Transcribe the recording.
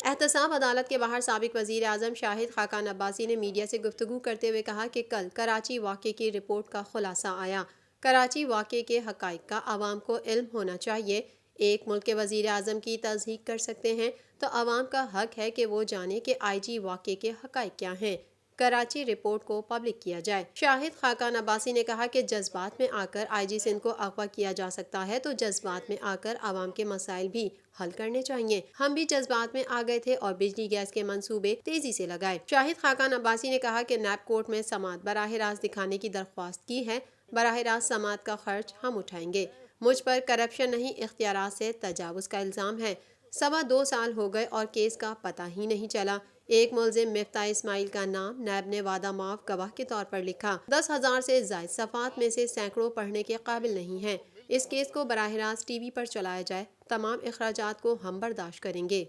احتساب عدالت کے باہر سابق وزیر اعظم شاہد خاقان عباسی نے میڈیا سے گفتگو کرتے ہوئے کہا کہ کل کراچی واقعے کی رپورٹ کا خلاصہ آیا۔ کراچی واقعے کے حقائق کا عوام کو علم ہونا چاہیے۔ ایک ملک کے وزیر اعظم کی تصدیق کر سکتے ہیں تو عوام کا حق ہے کہ وہ جانے کہ آئی جی واقعے کے حقائق کیا ہیں۔ کراچی رپورٹ کو پبلک کیا جائے۔ شاہد خاقان عباسی نے کہا کہ جذبات میں آ کر آئی جی سندھ کو اغوا کیا جا سکتا ہے تو جذبات میں آ کر عوام کے مسائل بھی حل کرنے چاہیے۔ ہم بھی جذبات میں آ گئے تھے اور بجلی گیس کے منصوبے تیزی سے لگائے۔ شاہد خاقان عباسی نے کہا کہ نیب کورٹ میں سماعت براہ راست دکھانے کی درخواست کی ہے۔ براہ راست سماعت کا خرچ ہم اٹھائیں گے۔ مجھ پر کرپشن نہیں، اختیارات سے تجاوز کا الزام ہے۔ 2.25 سال ہو گئے اور کیس کا پتہ ہی نہیں چلا۔ ایک ملزم مفتاح اسماعیل کا نام نیب نے وعدہ معاف گواہ کے طور پر لکھا۔ 10,000 سے زائد صفحات میں سے سینکڑوں پڑھنے کے قابل نہیں ہیں۔ اس کیس کو براہ راست ٹی وی پر چلایا جائے۔ تمام اخراجات کو ہم برداشت کریں گے۔